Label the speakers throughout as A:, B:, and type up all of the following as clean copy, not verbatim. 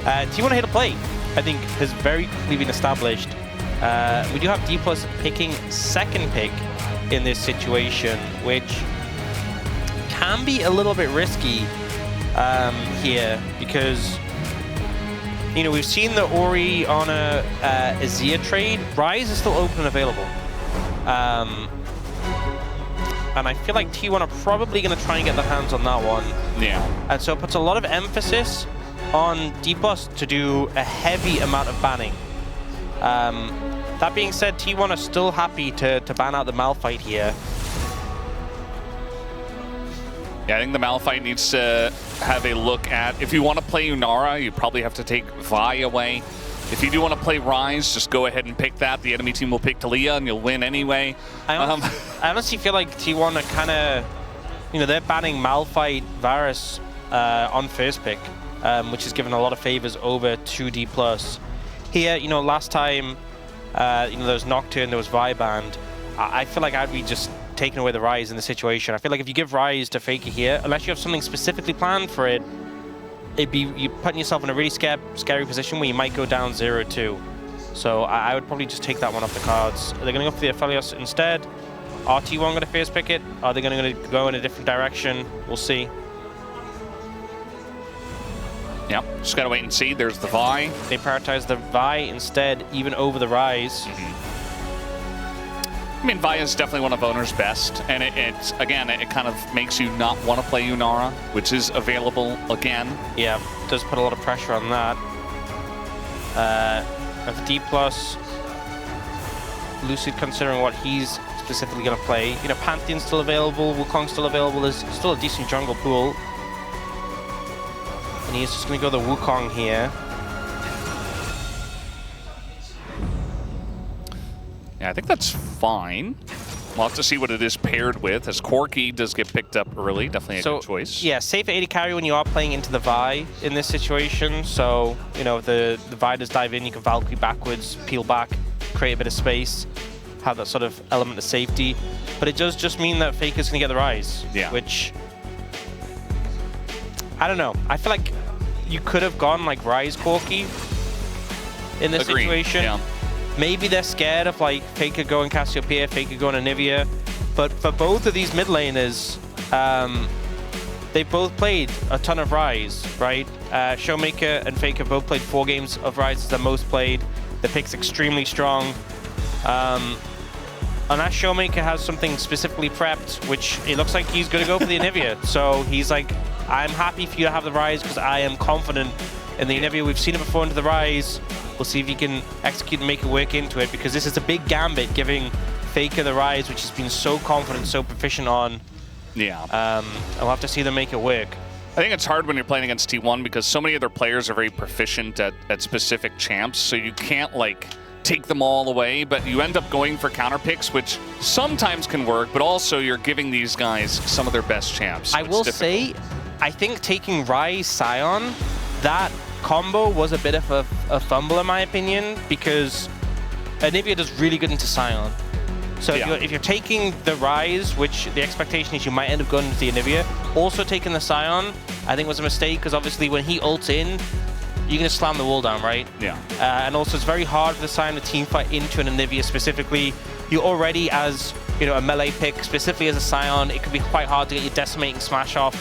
A: T1 here to play, I think, has very quickly been established. We do have D+ picking second pick in this situation, which can be a little bit risky here, because you know, we've seen the Ori on a Azir trade. Ryze is still open and available. And I feel like T1 are probably going to try and get their hands on that one.
B: Yeah.
A: And so it puts a lot of emphasis on D+ to do a heavy amount of banning. That being said, T1 are still happy to ban out the Malphite here.
B: Yeah, I think the Malphite needs to have a look at, if you want to play Unara, you probably have to take Vi away. If you do want to play Ryze, just go ahead and pick that. The enemy team will pick Talia, and you'll win anyway.
A: I honestly feel like T1 are kind of, you know, they're banning Malphite, Varus on first pick, which has given a lot of favors over to D+. Here, you know, last time, you know, there was Nocturne, there was Vi banned. I feel like I'd be just taking away the Ryze in the situation. I feel like if you give Ryze to Faker here, unless you have something specifically planned for it, it'd be you putting yourself in a really scary position where you might go down 0-2. So I would probably just take that one off the cards. They're going to go for the Aphelios instead. Are T1 going to first pick it? Are they going to go in a different direction? We'll see.
B: Yep, just got to wait and see. There's the Vi.
A: They prioritize the Vi instead, even over the Ryze.
B: I mean, Vi is definitely one of Owner's best, and it's again, it kind of makes you not want to play Unara, which is available again.
A: Yeah, does put a lot of pressure on that. Of D+, Lucid considering what he's specifically going to play. You know, Pantheon's still available, Wukong's still available, there's still a decent jungle pool. And he's just going to go the Wukong here.
B: Yeah, I think that's fine. We'll have to see what it is paired with, as Corki does get picked up early. Definitely a good choice.
A: Yeah, safe 80 carry when you are playing into the Vi in this situation. So, you know, if the Vi does dive in, you can Valkyrie backwards, peel back, create a bit of space, have that sort of element of safety. But it does just mean that Faker's going to get the Ryze, which, I don't know. I feel like you could have gone like Ryze Corki in this situation.
B: Yeah.
A: Maybe they're scared of like Faker going Cassiopeia, Faker going Anivia, but for both of these mid laners, they both played a ton of Ryze, right? Showmaker and Faker both played 4 games of Ryze as the most played. The pick's extremely strong. Unless Showmaker has something specifically prepped, which it looks like he's going to go for the Anivia. So he's like, I'm happy for you to have the Ryze because I am confident in the Anivia. We've seen it before into the Ryze. We'll see if he can execute and make it work into it, because this is a big gambit giving Faker the Ryze, which he's been so confident, so proficient on.
B: Yeah.
A: I'll have to see them make it work.
B: I think it's hard when you're playing against T1 because so many of their players are very proficient at specific champs, so you can't like take them all away, but you end up going for counter picks, which sometimes can work, but also you're giving these guys some of their best champs. So
A: I will say, I think taking Ryze Sion, that combo was a bit of a fumble in my opinion, because Anivia does really good into Sion. So if you're taking the Ryze, which the expectation is you might end up going into the Anivia, also taking the Sion, I think was a mistake, because obviously when he ults in, you're going to slam the wall down, right?
B: Yeah.
A: And also it's very hard for the Sion to teamfight into an Anivia specifically. You already, as you know, a melee pick, specifically as a Sion, it can be quite hard to get your decimating smash off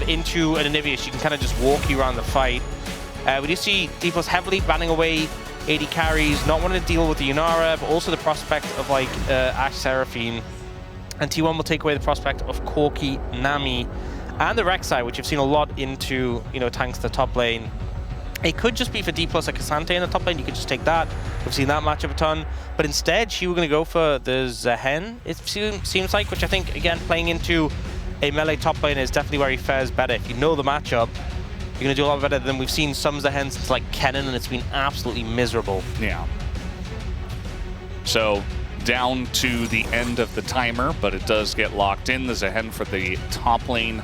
A: into an Anivia, so you can kind of just walk you around the fight. We do see D+ heavily banning away 80 carries, not wanting to deal with the Unara, but also the prospect of like Ashe Seraphine. And T1 will take away the prospect of Corki, Nami, and the Rek'Sai, which you've seen a lot into, you know, tanks the top lane. It could just be for D+ a Cassante in the top lane, you could just take that. We've seen that matchup a ton. But instead, she was going to go for the Zehen, it seems like, which I think, again, playing into a melee top lane is definitely where he fares better. If you know the matchup, you're going to do a lot better than we've seen some Zehens since like Kennen, and it's been absolutely miserable.
B: Yeah. So down to the end of the timer, but it does get locked in. The Zehen for the top lane.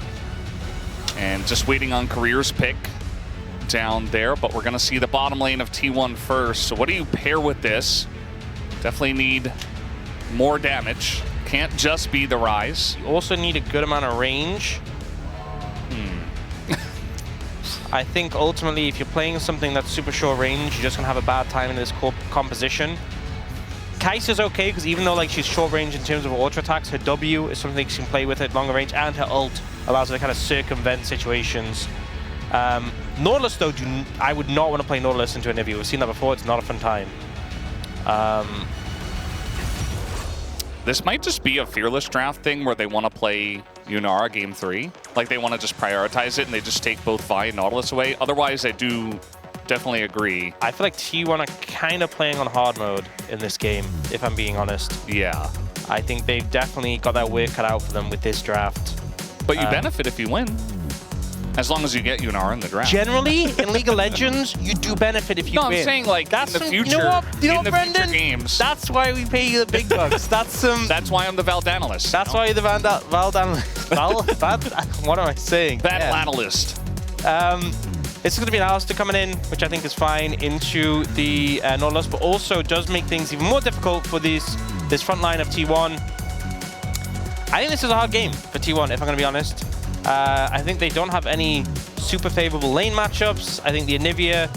B: And just waiting on Career's pick down there, but we're going to see the bottom lane of T1 first. So what do you pair with this? Definitely need more damage. Can't just be the Ryze.
A: You also need a good amount of range. I think ultimately if you're playing something that's super short range, you're just going to have a bad time in this composition. Kai'Sa's okay because even though like she's short range in terms of auto attacks, her W is something she can play with at longer range, and her ult allows her to kind of circumvent situations. Nautilus though, I would not want to play Nautilus into Anivia. We've seen that before, it's not a fun time.
B: This might just be a Fearless draft thing where they want to play Yunara game 3. Like they want to just prioritize it and they just take both Vi and Nautilus away. Otherwise, I do definitely agree.
A: I feel like T1 are kind of playing on hard mode in this game, if I'm being honest.
B: Yeah.
A: I think they've definitely got their work cut out for them with this draft.
B: But you benefit if you win. As long as you get Yunara in the draft.
A: Generally, in League of Legends, you do benefit if you win.
B: No, I'm saying like
A: that's
B: in the future,
A: you know what,
B: Brendan? Future games.
A: That's why we pay you the big bucks. That's
B: That's why I'm the Valdanalist.
A: That's why you're the Valdanalist. What am I saying?
B: Valdanalist.
A: It's going to be an Alistair coming in, which I think is fine, into the Nautilus, but also does make things even more difficult for this front line of T1. I think this is a hard game for T1, if I'm going to be honest. I think they don't have any super favorable lane matchups. I think the Anivia,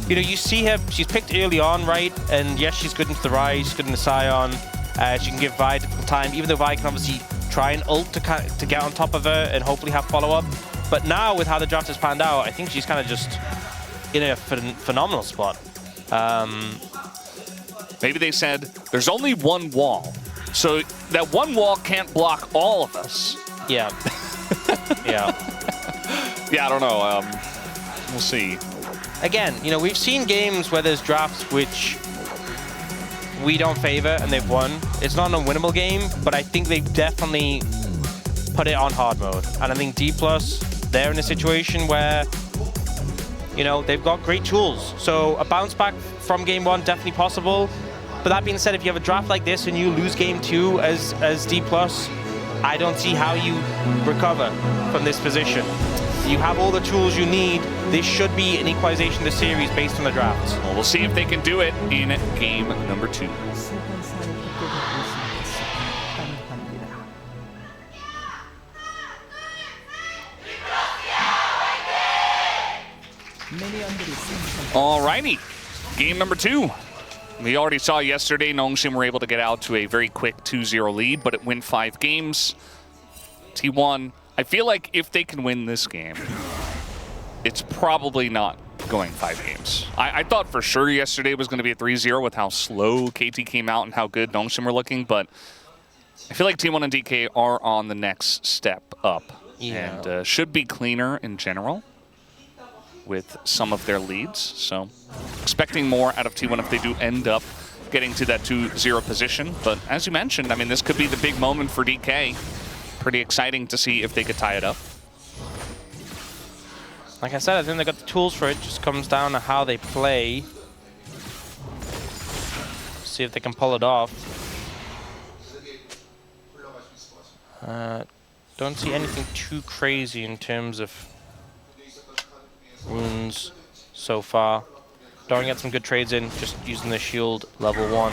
A: you know, you see her, she's picked early on, right? And yes, she's good into the Rise, she's good in the Scion. She can give Vi difficult time, even though Vi can obviously try and ult to get on top of her and hopefully have follow-up. But now, with how the draft has panned out, I think she's kind of just in a phenomenal spot.
B: Maybe they said, there's only one wall. So that one wall can't block all of us.
A: Yeah. Yeah.
B: Yeah, I don't know. We'll see.
A: Again, you know, we've seen games where there's drafts which we don't favor and they've won. It's not an unwinnable game, but I think they've definitely put it on hard mode. And I think D+, they're in a situation where, you know, they've got great tools. So a bounce back from game 1, definitely possible. But that being said, if you have a draft like this and you lose game 2 as D+, I don't see how you recover from this position. You have all the tools you need. This should be an equalization of the series based on the drafts.
B: Well, we'll see if they can do it in game number 2. Alrighty, game number 2. We already saw yesterday Nongshim were able to get out to a very quick 2-0 lead, but it went 5 games. T1, I feel like if they can win this game, it's probably not going 5 games. I thought for sure yesterday was going to be a 3-0 with how slow KT came out and how good Nongshim were looking, but I feel like T1 and DK are on the next step up.
A: Yeah.
B: And should be cleaner in general with some of their leads. So expecting more out of T1 if they do end up getting to that 2-0 position. But as you mentioned, I mean, this could be the big moment for DK. Pretty exciting to see if they could tie it up.
A: Like I said, I think they got the tools for it. Just comes down to how they play. See if they can pull it off. Don't see anything too crazy in terms of wounds so far. Don't get some good trades in, just using the shield level 1.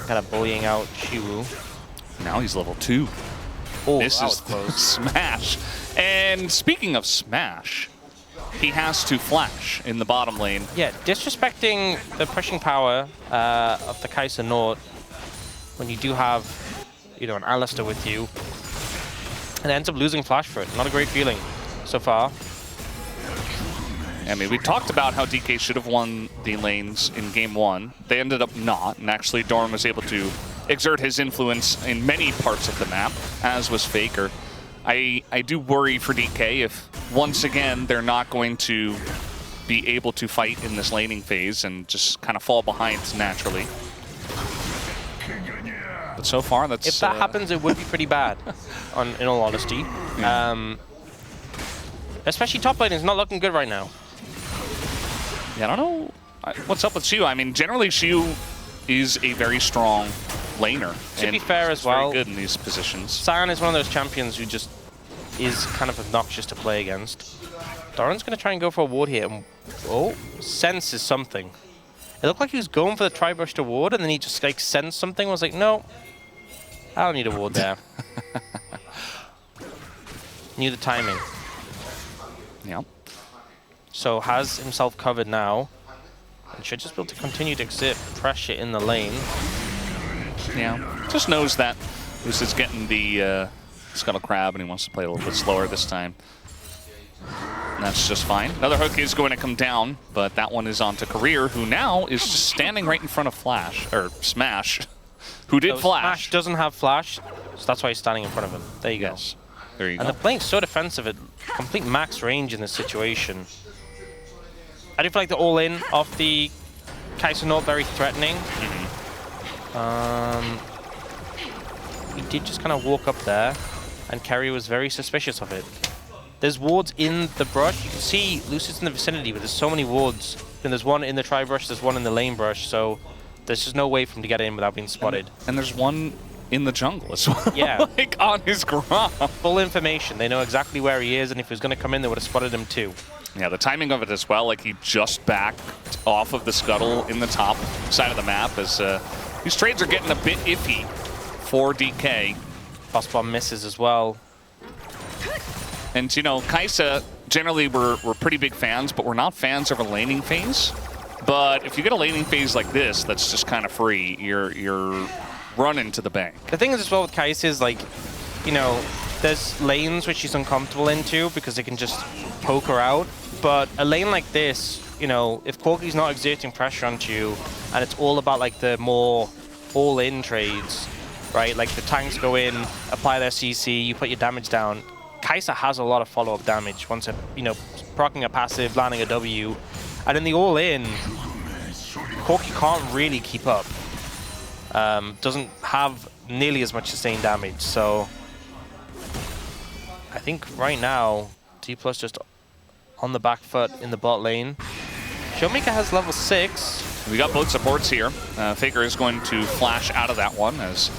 A: Kind of bullying out Shiwu.
B: Now he's level 2.
A: Oh,
B: this is close. Smash. And speaking of Smash, he has to flash in the bottom lane.
A: Yeah, disrespecting the pushing power of the Kai'Sa Nord when you do have, you know, an Alistair with you, and ends up losing flash for it. Not a great feeling so far.
B: I mean, we talked about how DK should have won the lanes in game 1. They ended up not, and actually Dorn was able to exert his influence in many parts of the map, as was Faker. I do worry for DK if, once again, they're not going to be able to fight in this laning phase and just kind of fall behind naturally. But so far, that's...
A: If that happens, it would be pretty bad, in all honesty. Yeah. Especially top lane is not looking good right now.
B: Yeah, I don't know what's up with Xiu. I mean, generally Xiu is a very strong laner.
A: To be fair as well,
B: very good in these positions.
A: Scion is one of those champions who just is kind of obnoxious to play against. Doran's going to try and go for a ward here. And, oh, senses something. It looked like he was going for the tri-brush to ward, and then he just like sensed something. I was like, no, I don't need a ward there. Knew the timing.
B: Yeah.
A: So has himself covered now. And should just be able to continue to exert pressure in the lane.
B: Yeah, just knows that Lucid's getting the Scuttle Crab and he wants to play a little bit slower this time. And that's just fine. Another hook is going to come down, but that one is onto Career, who now is just standing right in front of Flash, or Smash, who did flash.
A: Smash doesn't have Flash, so that's why he's standing in front of him. There you go.
B: Yes. There you go.
A: And they're playing so defensive at complete max range in this situation. I do feel like the all-in off the Kai'Sa not very threatening. He did just kind of walk up there, and Kerry was very suspicious of it. There's wards in the brush. You can see Lucid's in the vicinity, but there's so many wards. And there's one in the tri-brush, there's one in the lane brush, so there's just no way for him to get in without being spotted.
B: And there's one in the jungle as well.
A: Yeah.
B: Like on his graph.
A: Full information. They know exactly where he is, and if he was going to come in, they would have spotted him too.
B: Yeah, the timing of it as well, like he just backed off of the scuttle in the top side of the map as these trades are getting a bit iffy for DK.
A: Boss bomb misses as well.
B: And, you know, Kai'Sa, generally we're pretty big fans, but we're not fans of a laning phase. But if you get a laning phase like this, that's just kind of free, you're running to the bank.
A: The thing is as well with Kai'Sa is, like, you know, there's lanes which she's uncomfortable into because they can just poke her out. But a lane like this, you know, if Corki's not exerting pressure onto you, and it's all about, like, the more all-in trades, right? Like, the tanks go in, apply their CC, you put your damage down. Kai'Sa has a lot of follow-up damage once, you know, proccing a passive, landing a W. And in the all-in, Corki can't really keep up. Doesn't have nearly as much sustained damage, so I think right now, D+ just on the back foot in the bot lane. Showmaker has level 6.
B: We got both supports here. Faker is going to flash out of that one as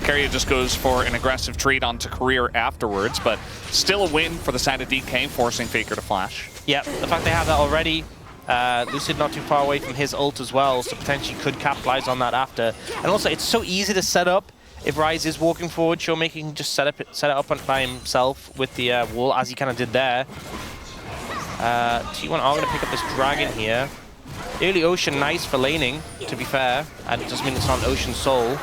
B: Keria just goes for an aggressive trade onto Career afterwards, but still a win for the side of DK, forcing Faker to flash.
A: Yeah, the fact they have that already. Lucid not too far away from his ult as well, so potentially could capitalize on that after. And also, it's so easy to set up. If Ryze is walking forward, Showmaker can just set it up by himself with the wall, as he kind of did there. T1 are going to pick up this dragon here. Early Ocean, nice for laning, to be fair. And it doesn't mean it's not an Ocean Soul.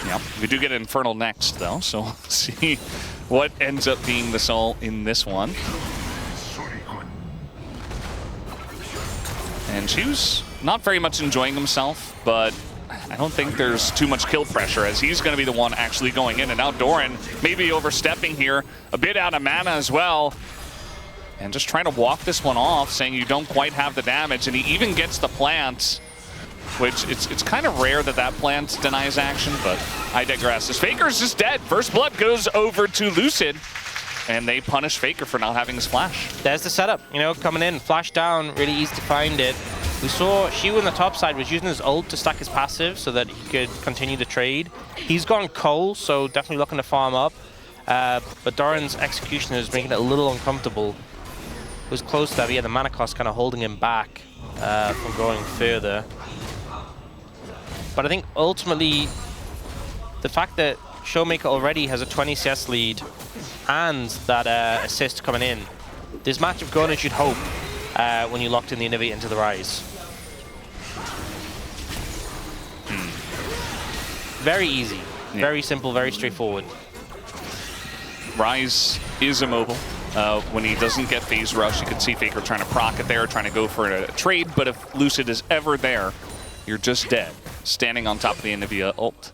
B: Yeah, we do get Infernal next, though, so we'll see what ends up being the soul in this one. And Chu's not very much enjoying himself, but I don't think there's too much kill pressure as he's going to be the one actually going in. And now Doran maybe overstepping here, a bit out of mana as well. And just trying to walk this one off, saying you don't quite have the damage. And he even gets the plant, which it's kind of rare that that plant denies action, but I digress. As Faker's just dead. First blood goes over to Lucid, and they punish Faker for not having his flash.
A: There's the setup, you know, coming in, flash down, really easy to find it. We saw Shiwu on the top side was using his ult to stack his passive so that he could continue the trade. He's gone Cole, so definitely looking to farm up. But Doran's execution is making it a little uncomfortable. It was close to that, but yeah, the mana cost kind of holding him back from going further. But I think ultimately, the fact that Showmaker already has a 20 CS lead and that assist coming in, this matchup going as you'd hope when you locked in the Innovate into the Ryze. Very easy, very simple, very straightforward.
B: Ryze is immobile. When he doesn't get phase rush, you can see Faker trying to proc it there, trying to go for a trade, but if Lucid is ever there, you're just dead, standing on top of the Innovia ult.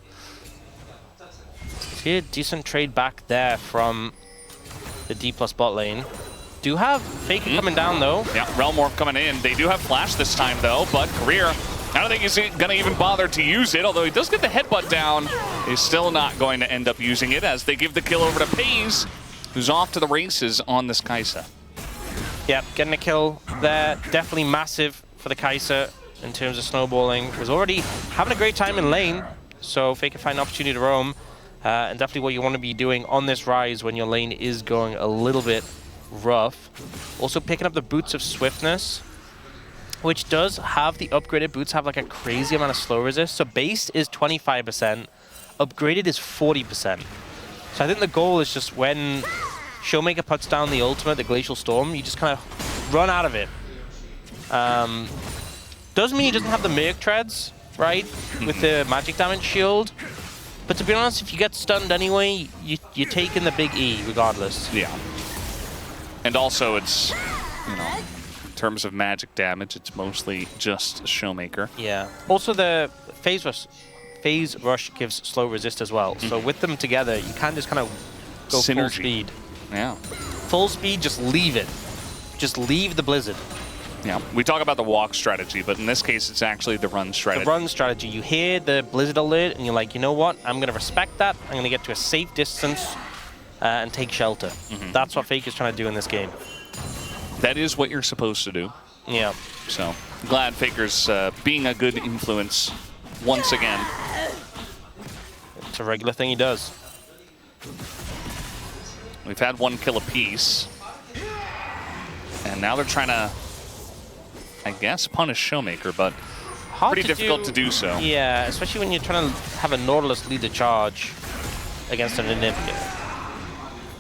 A: See a decent trade back there from the D+ bot lane. Do have Faker coming down though.
B: Yeah, Realmorph coming in. They do have flash this time though, but Career, I don't think he's going to even bother to use it, although he does get the headbutt down. He's still not going to end up using it as they give the kill over to Pays, who's off to the races on this Kai'Sa.
A: Yep, getting a kill there. Definitely massive for the Kai'Sa in terms of snowballing. Was already having a great time in lane, so Faker find an opportunity to roam. And definitely what you want to be doing on this Ryze when your lane is going a little bit rough. Also picking up the Boots of Swiftness, which does have the upgraded boots have like a crazy amount of slow resist. So base is 25%, upgraded is 40%. So I think the goal is just when Showmaker puts down the ultimate, the Glacial Storm, you just kind of run out of it. Doesn't mean he doesn't have the Merc Treads, right? With the magic damage shield. But to be honest, if you get stunned anyway, you're taking the big E regardless.
B: Yeah. And also it's, you know, in terms of magic damage, it's mostly just Showmaker.
A: Yeah. Also the Phase Rush gives slow resist as well. So with them together, you can just kind of go
B: Synergy.
A: full speed.
B: Yeah.
A: Full speed, just leave it. Just leave the Blizzard.
B: Yeah. We talk about the walk strategy, but in this case, it's actually the run strategy.
A: The run strategy. You hear the Blizzard alert, and you're like, you know what? I'm going to respect that. I'm going to get to a safe distance and take shelter. That's what Faker's trying to do in this game.
B: That is what you're supposed to do.
A: Yeah.
B: So, glad Faker's being a good influence once again.
A: It's a regular thing he does.
B: We've had 1 kill apiece. And now they're trying to, I guess, punish Showmaker, but pretty difficult to do so.
A: Yeah, especially when you're trying to have a Nautilus lead the charge against an Anivia.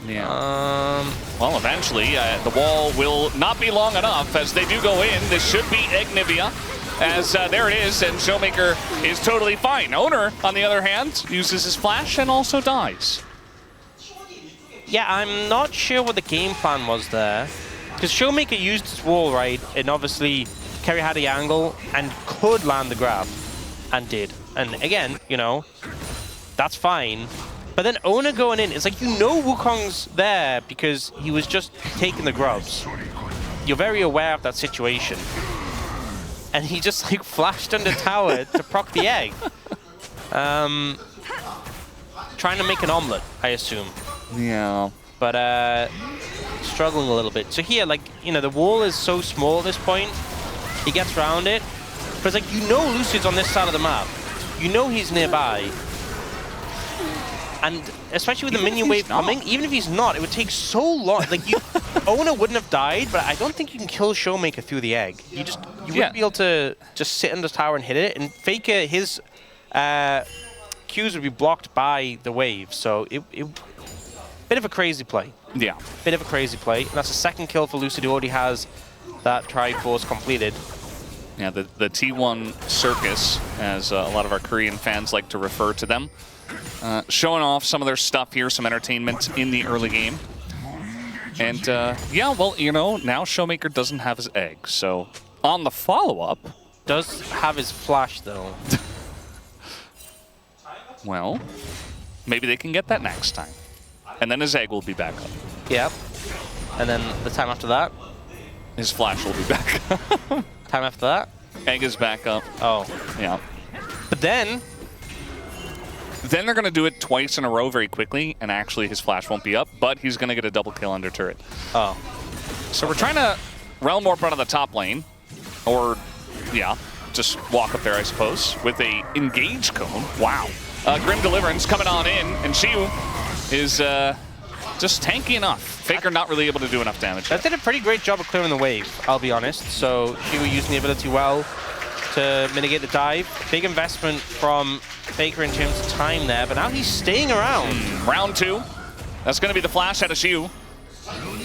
B: Yeah. Well, eventually, the wall will not be long enough as they do go in. This should be Ignivia, as there it is, and Showmaker is totally fine. Owner, on the other hand, uses his flash and also dies.
A: Yeah, I'm not sure what the game plan was there. Because Showmaker used his wall, right, and obviously Kerry had the angle and could land the grab, and did. And again, you know, that's fine. But then Owner going in, it's like, you know Wukong's there because he was just taking the grubs. You're very aware of that situation. And he just like flashed under tower to proc the egg. Trying to make an omelet, I assume.
B: Yeah.
A: But struggling a little bit. So here, like, you know, the wall is so small at this point. He gets around it. But it's like, you know Lucid's on this side of the map. You know he's nearby. And especially with the minion wave coming, even if he's not, it would take so long. Like, Owner wouldn't have died, but I don't think you can kill Showmaker through the egg. You wouldn't be able to just sit in the tower and hit it. And Faker, his Qs would be blocked by the wave. So it bit of a crazy play.
B: Yeah.
A: Bit of a crazy play. And that's a second kill for Lucid, who already has that Triforce completed.
B: Yeah, the T1 Circus, as a lot of our Korean fans like to refer to them. Showing off some of their stuff here, some entertainment in the early game. And yeah, well, you know, now Showmaker doesn't have his egg. So on the follow-up...
A: Does have his flash, though.
B: Well, maybe they can get that next time. And then his egg will be back up.
A: Yep. And then the time after that?
B: His flash will be back up.
A: Time after that?
B: Egg is back up.
A: Oh.
B: Yeah.
A: But then
B: they're going to do it twice in a row very quickly, and actually his flash won't be up, but he's going to get a double kill under turret.
A: Oh.
B: So we're trying to Realm Warp out of the top lane. Or, yeah, just walk up there, I suppose, with a engage cone. Wow. Grim Deliverance coming on in, and Shiu is just tanky enough. Faker not really able to do enough damage.
A: That did a pretty great job of clearing the wave, I'll be honest. So Shiu using the ability well to mitigate the dive. Big investment from Faker in terms of time there, but now he's staying around.
B: Round 2. That's going to be the flash out of Shiu.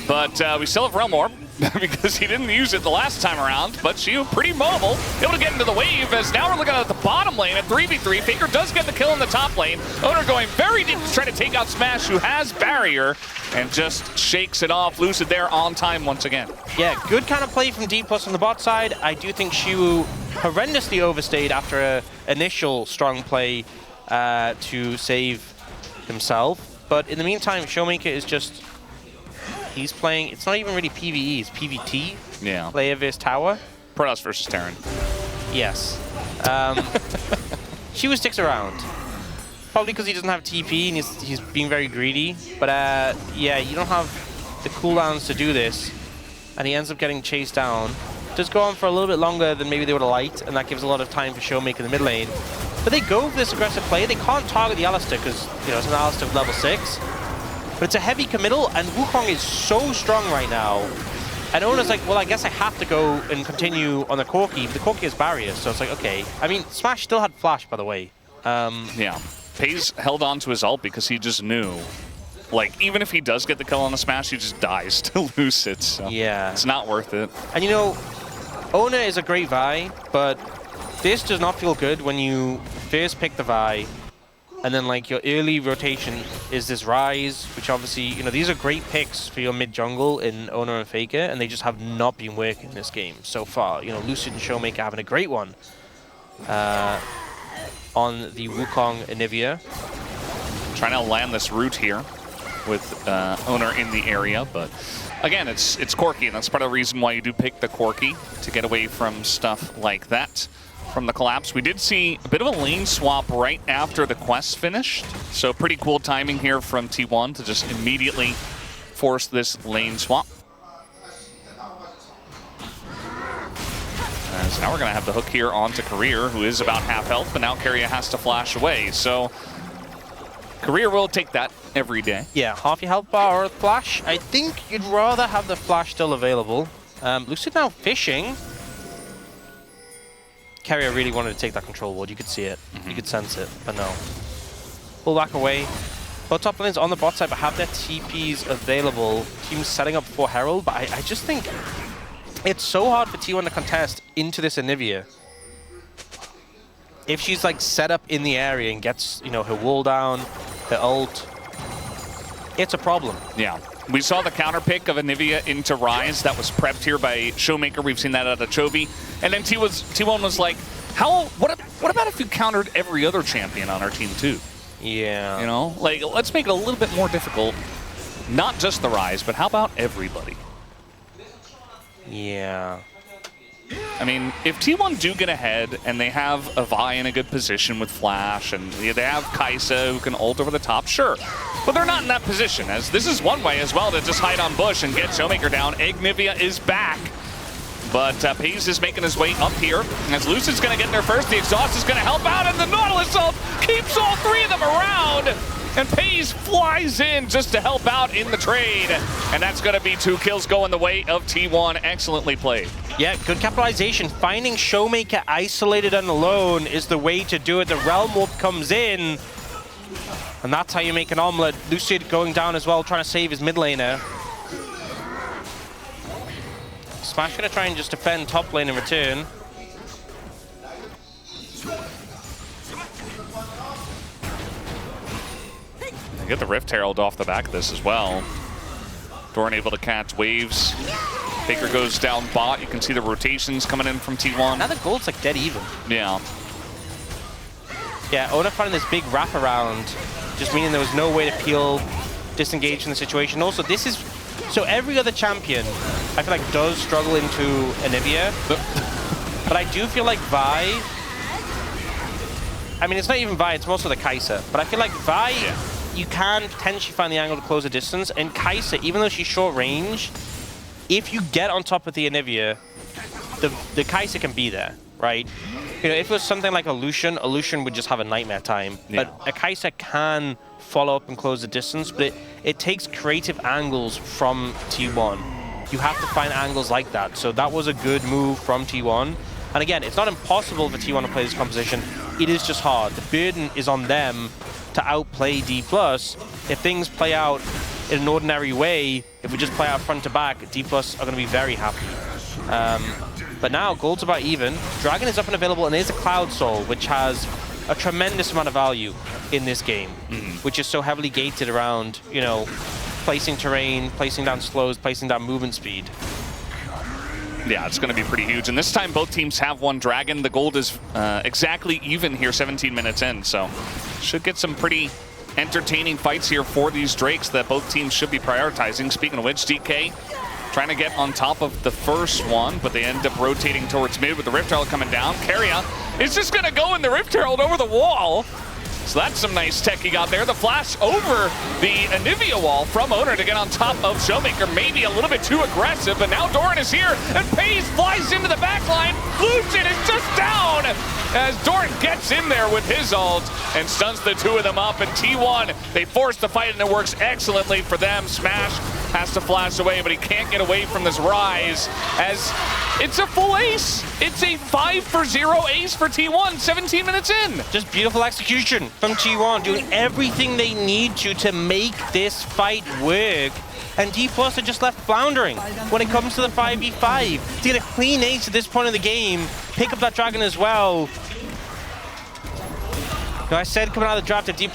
B: But we still have Realm Warp because he didn't use it the last time around. But Shiu pretty mobile, able to get into the wave as now we're looking at the bottom lane at 3v3. Faker does get the kill in the top lane. Owner going very deep to try to take out Smash, who has barrier, and just shakes it off. Lucid there on time once again. Yeah,
A: good kind of play from D+ on the bot side. I do think Shiu horrendously overstayed after an initial strong play to save himself. But in the meantime, Showmaker is just... He's playing, it's not even really PvE, it's PvT.
B: Yeah.
A: Player vs tower.
B: Protoss versus Terran.
A: Yes. Shiu sticks around. Probably because he doesn't have TP and he's being very greedy. But yeah, you don't have the cooldowns to do this. And he ends up getting chased down. Does go on for a little bit longer than maybe they would have liked, and that gives a lot of time for Showmaker in the mid lane. But they go for this aggressive play. They can't target the Alistar because, you know, it's an Alistar with level 6. But it's a heavy committal, and Wukong is so strong right now. And Owner's like, well, I guess I have to go and continue on the Corki, but the Corki has barriers, so it's like, okay. I mean, Smash still had flash, by the way.
B: Yeah. Pays held on to his ult because he just knew like, even if he does get the kill on the smash, he just dies to lose it. So
A: yeah.
B: It's not worth it.
A: And you know, Owner is a great Vi, but this does not feel good when you first pick the Vi, and then like your early rotation is this Rise, which obviously, you know, these are great picks for your mid jungle in Owner and Faker, and they just have not been working in this game so far. You know, Lucid and Showmaker having a great one on the Wukong Anivia.
B: Trying to land this root here with Owner in the area, but again, it's Corki, and that's part of the reason why you do pick the Corki, to get away from stuff like that from the collapse. We did see a bit of a lane swap right after the quest finished, so pretty cool timing here from T1 to just immediately force this lane swap. As now we're going to have the hook here onto Career, who is about half health, but now Keria has to flash away, so Career will take that every day.
A: Yeah, half your health bar or flash. I think you'd rather have the flash still available. Lucid now fishing. Keria really wanted to take that control ward. You could see it. You could sense it, but no. Pull back away. Both top lanes on the bot side, but have their TPs available. Teams setting up for Herald, but I just think it's so hard for T1 to contest into this Anivia. If she's like set up in the area and gets, you know, her wall down, her ult, it's a problem. Yeah.
B: We saw the counter pick of Anivia into Rise that was prepped here by Showmaker. We've seen that out of Chovy. And then T1 was like, what about if you countered every other champion on our team too?
A: Yeah.
B: You know, like, let's make it a little bit more difficult. Not just the Rise, but how about everybody?
A: Yeah.
B: I mean, if T1 do get ahead and they have a Vi in a good position with Flash and they have Kai'Sa who can ult over the top, sure. But they're not in that position, as this is one way as well to just hide on bush and get Showmaker down. Igniviya is back. But Paze is making his way up here. As Lucid's going to get in there first, the exhaust is going to help out, and the Nautilus ult keeps all three of them around. And Paze flies in just to help out in the trade. And that's going to be 2 kills going the way of T1. Excellently played.
A: Yeah, good capitalization. Finding Showmaker isolated and alone is the way to do it. The Realm Warp comes in. And that's how you make an omelet. Lucid going down as well, trying to save his mid laner. Smash going to try and just defend top lane in return.
B: Get the Rift Herald off the back of this as well. Doran able to catch waves. Faker goes down bot. You can see the rotations coming in from T1.
A: Now the gold's like dead even.
B: Yeah.
A: Yeah, Oda finding this big wraparound, just meaning there was no way to peel, disengage from the situation. Also, this is, so every other champion, I feel like does struggle into Anivia. But I do feel like Vi, I mean, it's not even Vi, it's mostly the Kai'Sa. But I feel like Vi, you can potentially find the angle to close the distance. And Kai'Sa, even though she's short range, if you get on top of the Anivia, the Kai'Sa can be there, right? You know, if it was something like a Lucian would just have a nightmare time.
B: Yeah.
A: But a Kai'Sa can follow up and close the distance, but it takes creative angles from T1. You have to find angles like that. So that was a good move from T1. And again, it's not impossible for T1 to play this composition. It is just hard. The burden is on them to outplay D+. If things play out in an ordinary way, if we just play out front to back, D+ are going to be very happy. But now, gold's about even. Dragon is up and available, and there's a Cloud Soul, which has a tremendous amount of value in this game, which is so heavily gated around, you know, placing terrain, placing down slows, placing down movement speed.
B: Yeah, it's going to be pretty huge. And this time, both teams have one Dragon. The gold is exactly even here, 17 minutes in. So should get some pretty entertaining fights here for these Drakes that both teams should be prioritizing. Speaking of which, DK trying to get on top of the first one, but they end up rotating towards mid with the Rift Herald coming down. Keria is just going to go in the Rift Herald over the wall. So that's some nice tech he got there. The flash over the Anivia wall from Owner to get on top of Showmaker. Maybe a little bit too aggressive, but now Doran is here, and Paze flies into the backline. Lucid is just down as Doran gets in there with his ult and stuns the two of them up. And T1, they force the fight, and it works excellently for them. Smash has to flash away, but he can't get away from this rise as it's a full ace. It's a 5-for-0 ace for T1, 17 minutes in.
A: Just beautiful execution from T1, doing everything they need to make this fight work. And D+ are just left floundering when it comes to the 5v5. To get a clean ace at this point in the game, pick up that dragon as well. Now, I said coming out of the draft, if D+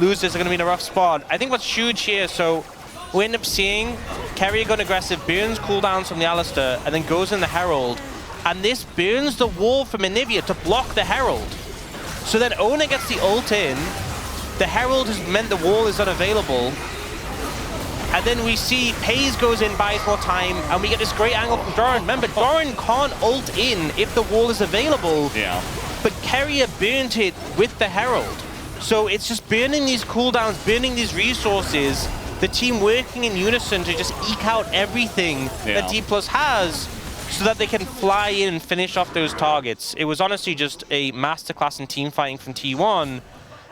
A: loses, they're going to be in a rough spot. I think what's huge here, so we end up seeing Carrier going aggressive, burns cooldowns from the Alistar, and then goes in the Herald. And this burns the wall from Anivia to block the Herald. So then Ona gets the ult in, the Herald has meant the wall is unavailable, and then we see FaZe goes in, buys more time, and we get this great angle from Doran. Remember, Doran can't ult in if the wall is available.
B: Yeah.
A: But Carrier burnt it with the Herald. So it's just burning these cooldowns, burning these resources, the team working in unison to just eke out everything that D+ has so that they can fly in and finish off those targets. It was honestly just a masterclass in team fighting from T1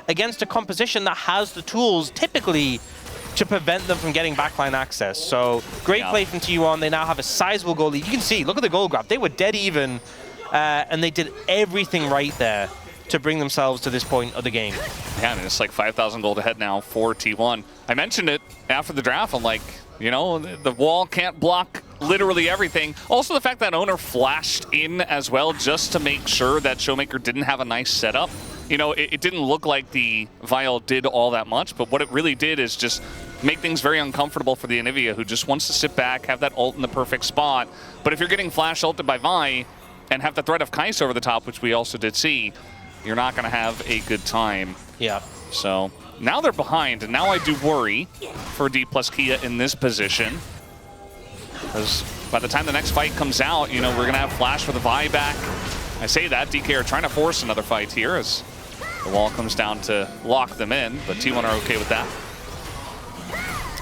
A: against a composition that has the tools, typically, to prevent them from getting backline access. So great play from T1. They now have a sizable goal lead. You can see, look at the goal grab. They were dead even, and they did everything right there to bring themselves to this point of the game.
B: Yeah, I mean, it's like 5,000 gold ahead now for T1. I mentioned it after the draft. I'm like, you know, the wall can't block literally everything. Also, the fact that Owner flashed in as well just to make sure that Showmaker didn't have a nice setup. You know, it didn't look like the Vial did all that much, but what it really did is just make things very uncomfortable for the Anivia, who just wants to sit back, have that ult in the perfect spot. But if you're getting flash ulted by Vi and have the threat of Kai'Sa over the top, which we also did see, you're not going to have a good time.
A: Yeah.
B: So now they're behind, and now I do worry for D+ Kia in this position. Because by the time the next fight comes out, you know, we're going to have flash for the Vi back. I say that, DK are trying to force another fight here as the wall comes down to lock them in, but T1 are okay with that.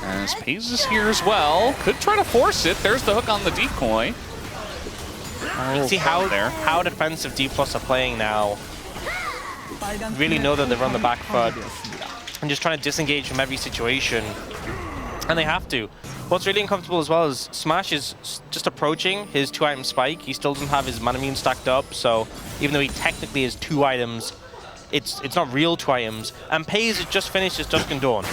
B: As FaZe is here as well. Could try to force it. There's the hook on the decoy.
A: You can see how defensive D+ are playing now. Really know that they're on the back foot and just trying to disengage from every situation. And they have to. What's really uncomfortable as well is Smash is just approaching his 2-item spike. He still doesn't have his Manamune stacked up, so even though he technically has 2 items, it's not real 2 items. And FaZe has just finished his Dusk and Dawn.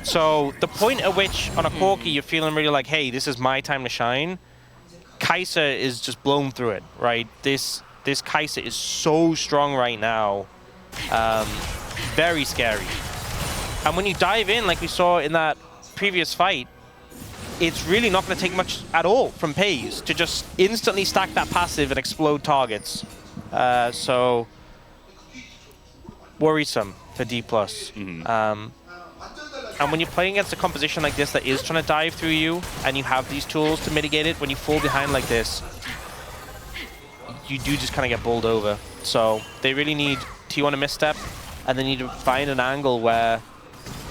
A: So the point at which on a Corki you're feeling really like, hey, this is my time to shine, Kai'Sa is just blown through it, right? This Kai'Sa is so strong right now. Very scary. And when you dive in, like we saw in that previous fight, it's really not going to take much at all from FaZe to just instantly stack that passive and explode targets. So worrisome for D+. And when you're playing against a composition like this that is trying to dive through you, and you have these tools to mitigate it, when you fall behind like this, you do just kind of get bowled over. So they really need T1 to misstep, and they need to find an angle where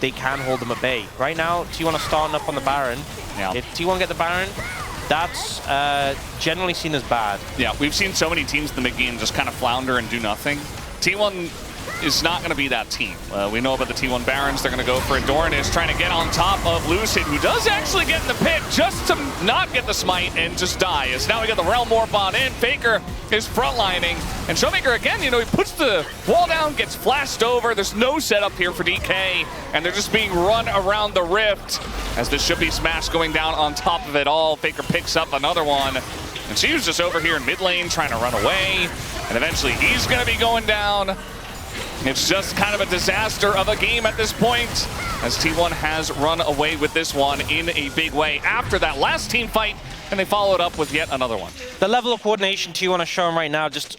A: they can hold them at bay. Right now, T1 are starting up on the Baron.
B: Yeah.
A: If T1 get the Baron, that's generally seen as bad.
B: Yeah, we've seen so many teams in the mid-game just kind of flounder and do nothing. T1 is not going to be that team. We know about the T1 Barons. They're going to go for it. Doran is trying to get on top of Lucid, who does actually get in the pick just to not get the smite and just die. As now we got the Realm Warp on in. Faker is frontlining. And Showmaker again, you know, he puts the wall down, gets flashed over. There's no setup here for DK, and they're just being run around the rift as this should be Smash going down on top of it all. Faker picks up another one. And she was just over here in mid lane trying to run away. And eventually he's going to be going down. It's just kind of a disaster of a game at this point, as T1 has run away with this one in a big way after that last team fight, and they followed up with yet another one.
A: The level of coordination T1 are showing right now, just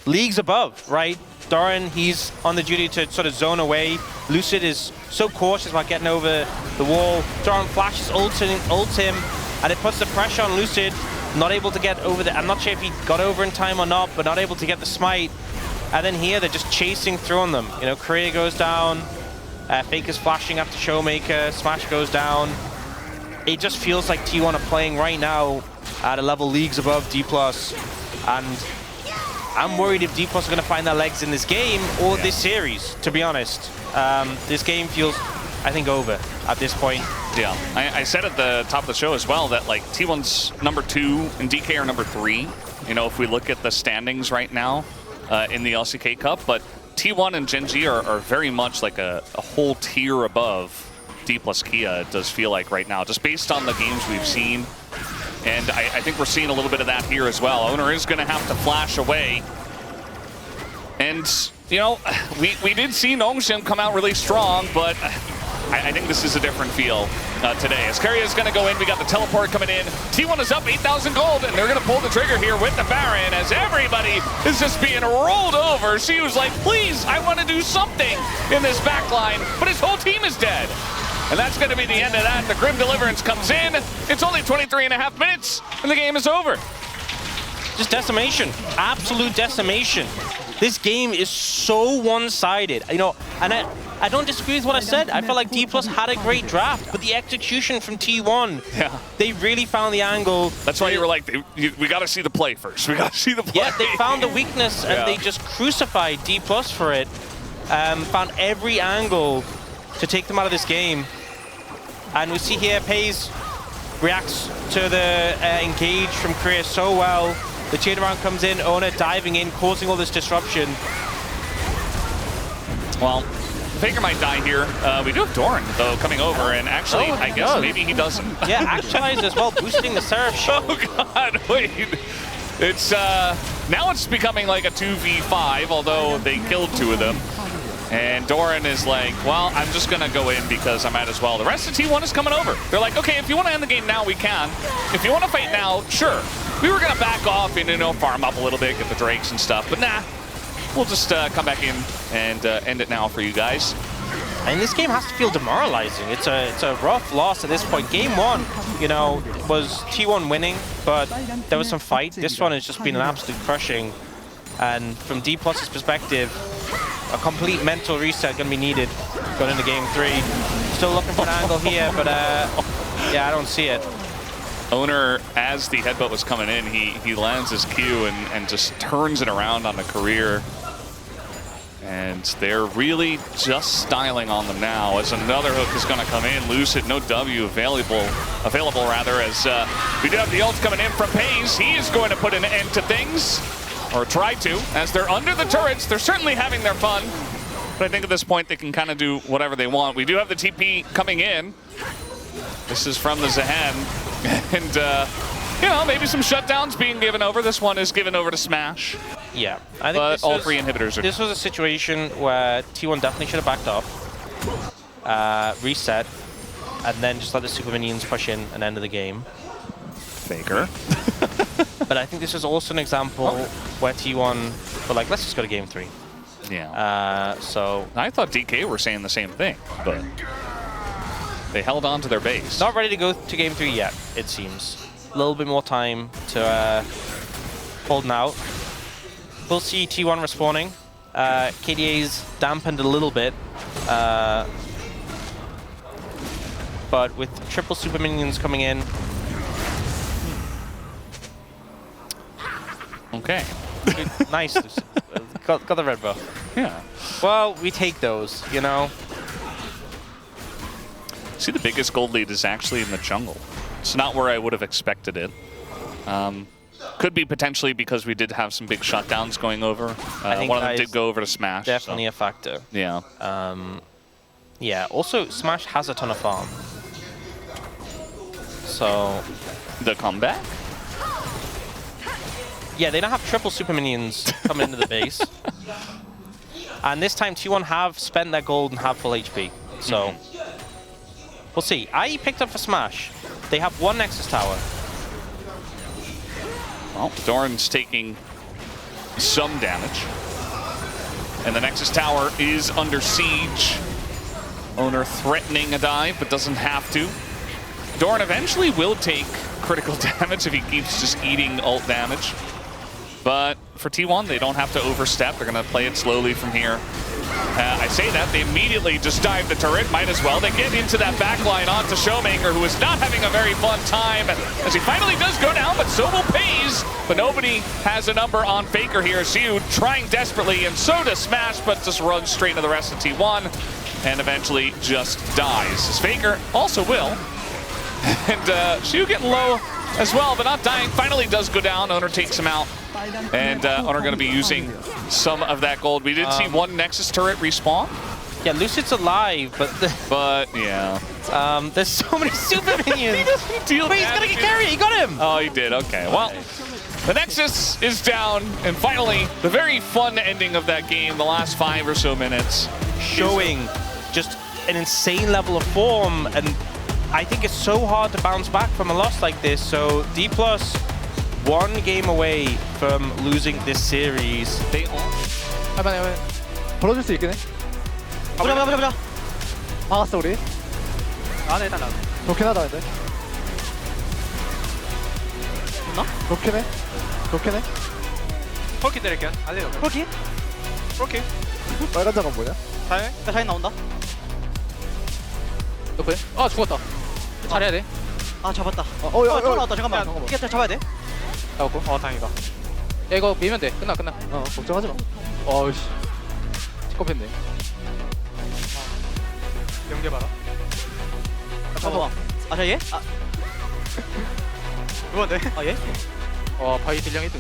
A: leagues above, right? Doran, he's on the duty to sort of zone away. Lucid is so cautious about getting over the wall. Doran flashes, ults him, and it puts the pressure on Lucid. Not able to get over the... I'm not sure if he got over in time or not, but not able to get the smite. And then here, they're just chasing through on them. You know, Korea goes down. Faker's flashing after Showmaker. Smash goes down. It just feels like T1 are playing right now at a level leagues above D+. And I'm worried if D+ are going to find their legs in this game or this series, to be honest. This game feels, I think, over at this point.
B: Yeah, I said at the top of the show as well that like T1's number 2 and DK are number 3. You know, if we look at the standings right now in the LCK Cup, but T1 and Gen G are very much like a whole tier above D plus Kia, it does feel like right now, just based on the games we've seen. And I think we're seeing a little bit of that here as well. Owner is going to have to flash away. And, you know, we did see Nongshim come out really strong, but I think this is a different feel today. As Keria is going to go in, we got the teleport coming in. T1 is up 8,000 gold, and they're going to pull the trigger here with the Baron as everybody is just being rolled over. She was like, please, I want to do something in this backline, but his whole team is dead. And that's going to be the end of that. The Grim Deliverance comes in. It's only 23.5 minutes, and the game is over.
A: Just decimation, absolute decimation. This game is so one-sided, you know, and I don't disagree with what I said. I felt like D+ had a great draft, but the execution from T1,
B: yeah,
A: they really found the angle.
B: That's why you were like, we got to see the play first. We got to see the play.
A: Yeah, they found the weakness and they just crucified D+ for it. Found every angle to take them out of this game. And we see here, Pays reacts to the engage from Korea so well. The chain around comes in, Ona diving in, causing all this disruption.
B: Well, Faker might die here. We do have Doran, though, coming over, and actually, I guess maybe he doesn't.
A: Yeah, Actualize as well, boosting the Seraph shield.
B: Oh, God, wait. It's, now it's becoming like a 2v5, although they killed 2 of them. And Doran is like, well, I'm just going to go in because I might as well. The rest of T1 is coming over. They're like, okay, if you want to end the game now, we can. If you want to fight now, sure. We were going to back off and, you know, farm up a little bit, get the Drakes and stuff. But nah, we'll just come back in and end it now for you guys.
A: And this game has to feel demoralizing. It's a rough loss at this point. Game 1, you know, was T1 winning, but there was some fight. This one has just been an absolute crushing. And from D+'s perspective, a complete mental reset going to be needed going into game 3. Still looking for an angle here, but yeah, I don't see it.
B: Owner, as the headbutt was coming in, he lands his Q and just turns it around on the career. And they're really just styling on them now as another hook is going to come in. Lucid, no W available rather, as we do have the ult coming in from Pays. He is going to put an end to things. Or try to, as they're under the turrets. They're certainly having their fun. But I think at this point they can kind of do whatever they want. We do have the TP coming in. This is from the Zehen. And, you know, maybe some shutdowns being given over. This one is given over to Smash.
A: Yeah, I think
B: but all 3 inhibitors are...
A: This was a situation where T1 definitely should have backed off, reset, and then just let the super minions push in and end of the game.
B: Faker.
A: But I think this is also an example where T1 were like, let's just go to game 3.
B: Yeah.
A: So
B: I thought DK were saying the same thing, but they held on to their base.
A: Not ready to go to game 3 yet, it seems. A little bit more time to hold out. We'll see T1 respawning. KDA's dampened a little bit. But with triple super minions coming in,
B: okay.
A: Nice. got the red buff.
B: Yeah.
A: Well, we take those, you know.
B: See, the biggest gold lead is actually in the jungle. It's not where I would have expected it. Could be potentially because we did have some big shutdowns going over. One of them did go over to Smash.
A: Definitely a factor.
B: Yeah.
A: Yeah. Also, Smash has a ton of farm. So
B: the comeback.
A: Yeah, they now have triple super minions coming into the base. And this time T1 have spent their gold and have full HP. So we'll see. IE picked up for Smash. They have 1 Nexus tower.
B: Well, Doran's taking some damage. And the Nexus tower is under siege. Owner threatening a dive, but doesn't have to. Doran eventually will take critical damage if he keeps just eating ult damage. But for T1, they don't have to overstep. They're going to play it slowly from here. I say that, they immediately just dive the turret, might as well. They get into that backline onto Showmaker, who is not having a very fun time, as he finally does go down, but so will Pays. But nobody has a number on Faker here. Siu trying desperately, and so does Smash, but just runs straight into the rest of T1. and eventually just dies. His Faker also will. And Shu getting low as well, but not dying. Finally does go down. Owner takes him out. And Owner going to be using some of that gold. We did see one Nexus turret respawn.
A: Yeah, Lucid's alive,
B: but yeah.
A: There's so many super minions.
B: He doesn't deal
A: Wait, he's gonna get carried. He got him.
B: Oh, he did. Okay. Well, the Nexus is down, and finally, the very fun ending of that game, the last 5 or so minutes.
A: Showing just an insane level of form, and I think it's so hard to bounce back from a loss like this. So D+, 1 game away from losing this series.
B: They all...
C: 해봐. 벌어줄 수 있긴 해.
D: 보자.
C: 막았어 우리.
D: 나네 일단 나.
C: 좋긴 하다 근데.
D: 좋나?
C: 좋긴 해.
D: 폴키 때릴게요. 알리로. 폴키?
C: 빨간 장갑 뭐냐?
D: 자인 나온다.
C: 옆에. 아 죽었다. 잘해야 돼.
D: 아 잡았다.
C: 또
D: 나왔다. 잠깐만. 이게 잡아야 돼.
C: 잡았고.
D: 다행이다.
C: 야 이거 밀면 돼. 끝나. 걱정하지 마. 어이씨. kop했네.
D: 연계 봐라. 잠깐만. 아, 저 얘? 아. 누구한테? 아, 얘?
C: 바이 딜량 1등.